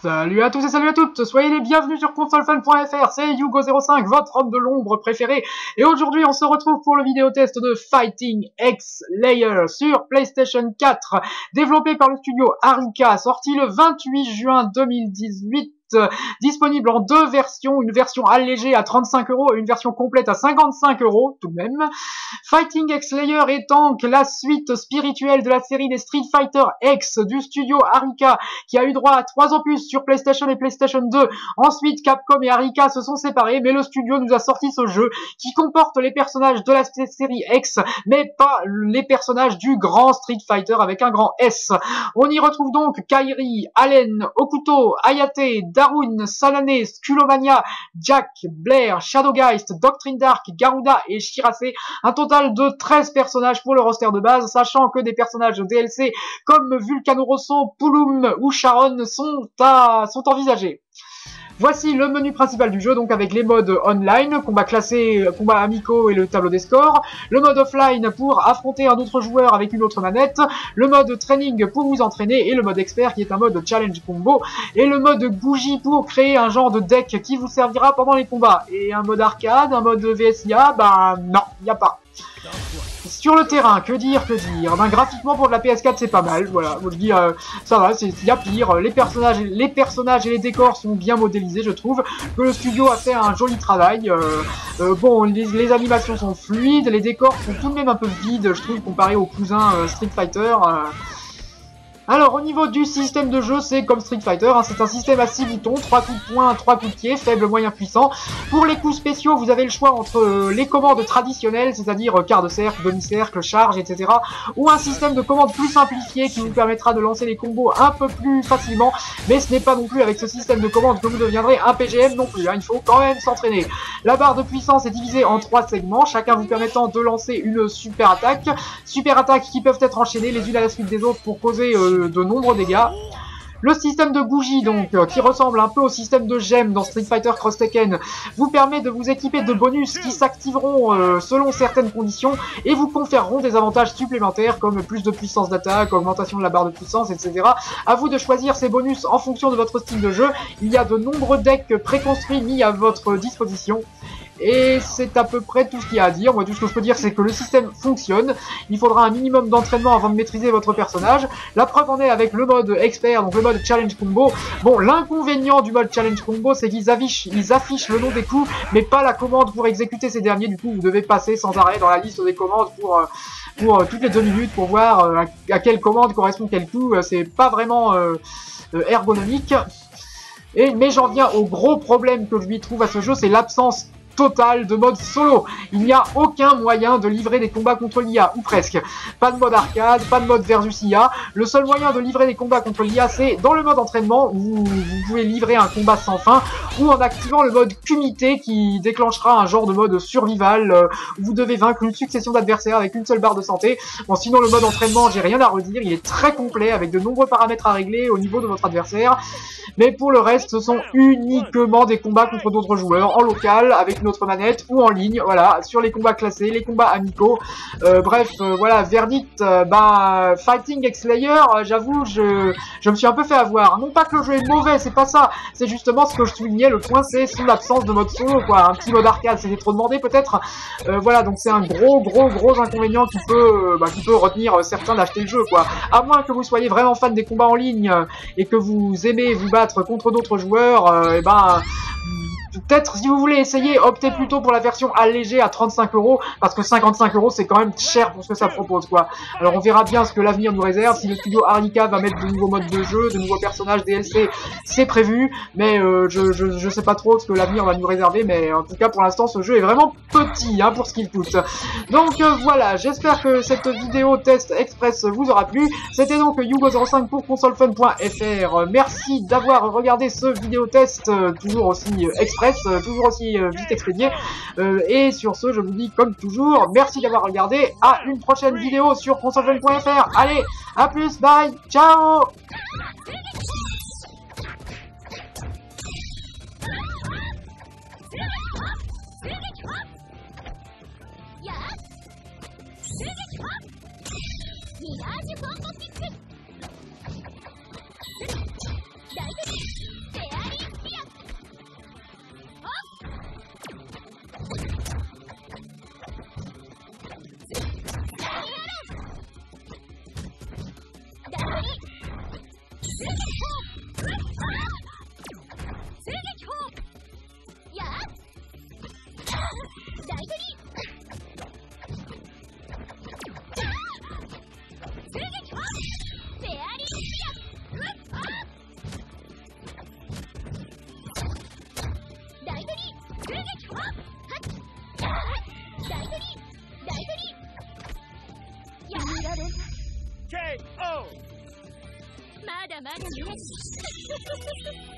Salut à tous et salut à toutes, soyez les bienvenus sur consolefun.fr, c'est Yugo05, votre homme de l'ombre préféré, et aujourd'hui on se retrouve pour le vidéo test de Fighting X Layer sur PlayStation 4, développé par le studio Arika, sorti le 28 juin 2018, disponible en deux versions, une version allégée à 35 € et une version complète à 55 € tout de même. Fighting X Layer étant la suite spirituelle de la série des Street Fighter X du studio Arika, qui a eu droit à 3 opus sur PlayStation et PlayStation 2. Ensuite, Capcom et Arika se sont séparés, mais le studio nous a sorti ce jeu qui comporte les personnages de la série X, mais pas les personnages du grand Street Fighter avec un grand S. On y retrouve donc Kairi, Allen, Okuto, Hayate, Darun, Sanane, Skulomania, Jack, Blair, Shadowgeist, Doctrine Dark, Garuda et Shirase. Un total de 13 personnages pour le roster de base, sachant que des personnages DLC comme Vulcano Rosso, Pulum ou Sharon sont envisagés. Voici le menu principal du jeu, donc avec les modes online, combat classé, combat amicaux et le tableau des scores, le mode offline pour affronter un autre joueur avec une autre manette, le mode training pour vous entraîner et le mode expert qui est un mode challenge combo, et le mode bougie pour créer un genre de deck qui vous servira pendant les combats. Et un mode arcade, un mode VSIA, bah non, y a pas. Sur le terrain, que dire ben, graphiquement pour de la PS4 c'est pas mal, voilà, je dis ça va, y a pire, les personnages et les décors sont bien modélisés, je trouve que le studio a fait un joli travail, bon, les animations sont fluides, les décors sont tout de même un peu vides, je trouve, comparé aux cousins Street Fighter. Alors au niveau du système de jeu, c'est comme Street Fighter, hein, c'est un système à 6 boutons, 3 coups de poing, 3 coups de pied, faible, moyen, puissant. Pour les coups spéciaux, vous avez le choix entre les commandes traditionnelles, c'est-à-dire quart de cercle, demi-cercle, charge, etc. ou un système de commandes plus simplifié qui vous permettra de lancer les combos un peu plus facilement, mais ce n'est pas non plus avec ce système de commandes que vous deviendrez un PGM non plus, hein, il faut quand même s'entraîner. La barre de puissance est divisée en 3 segments, chacun vous permettant de lancer une super attaques qui peuvent être enchaînées les unes à la suite des autres pour causer de nombreux dégâts. Le système de bougie, donc, qui ressemble un peu au système de gemmes dans Street Fighter Cross Tekken, vous permet de vous équiper de bonus qui s'activeront selon certaines conditions et vous conféreront des avantages supplémentaires comme plus de puissance d'attaque, augmentation de la barre de puissance, etc. À vous de choisir ces bonus en fonction de votre style de jeu. Il y a de nombreux decks préconstruits mis à votre disposition. Et c'est à peu près tout ce qu'il y a à dire. Moi, tout ce que je peux dire, c'est que le système fonctionne. Il faudra un minimum d'entraînement avant de maîtriser votre personnage. La preuve en est avec le mode expert, donc le mode challenge combo. Bon, l'inconvénient du mode challenge combo, c'est qu'ils affichent le nom des coups, mais pas la commande pour exécuter ces derniers. Du coup, vous devez passer sans arrêt dans la liste des commandes pour toutes les 2 minutes pour voir à quelle commande correspond quel coup. C'est pas vraiment ergonomique. Mais j'en viens au gros problème que je lui trouve à ce jeu, c'est l'absence total de mode solo. Il n'y a aucun moyen de livrer des combats contre l'IA, ou presque. Pas de mode arcade, pas de mode versus IA. Le seul moyen de livrer des combats contre l'IA, c'est dans le mode entraînement, où vous pouvez livrer un combat sans fin, ou en activant le mode Kumite, qui déclenchera un genre de mode survival, où vous devez vaincre une succession d'adversaires avec une seule barre de santé. Bon, sinon le mode entraînement, j'ai rien à redire, il est très complet, avec de nombreux paramètres à régler au niveau de votre adversaire. Mais pour le reste, ce sont uniquement des combats contre d'autres joueurs, en local, avec une autre manette, ou en ligne, voilà, sur les combats classés, les combats amicaux. Bref, voilà, verdict, Fighting X Layer, j'avoue, je me suis un peu fait avoir. Non pas que le jeu est mauvais, c'est pas ça, c'est justement ce que je soulignais, le point c'est son absence de mode solo, quoi. Un petit mode arcade, c'était trop demandé peut-être. Voilà, donc c'est un gros inconvénient qui peut retenir certains d'acheter le jeu, quoi. À moins que vous soyez vraiment fan des combats en ligne, et que vous aimez vous battre contre d'autres joueurs, peut-être si vous voulez essayer, optez plutôt pour la version allégée à 35 €, parce que 55 € c'est quand même cher pour ce que ça propose, quoi. Alors on verra bien ce que l'avenir nous réserve, si le studio Arika va mettre de nouveaux modes de jeu, de nouveaux personnages DLC, c'est prévu, mais je sais pas trop ce que l'avenir va nous réserver, mais en tout cas pour l'instant ce jeu est vraiment petit, hein, pour ce qu'il coûte. Donc voilà, j'espère que cette vidéo test express vous aura plu. C'était donc Yugo05 pour consolefun.fr. Merci d'avoir regardé ce vidéo test, toujours aussi express, toujours aussi vite expédié. Et sur ce, je vous dis comme toujours, merci d'avoir regardé. À une prochaine vidéo sur consolefun.fr. Allez, à plus, bye, ciao. Mirage Combo Kick! じゃまだね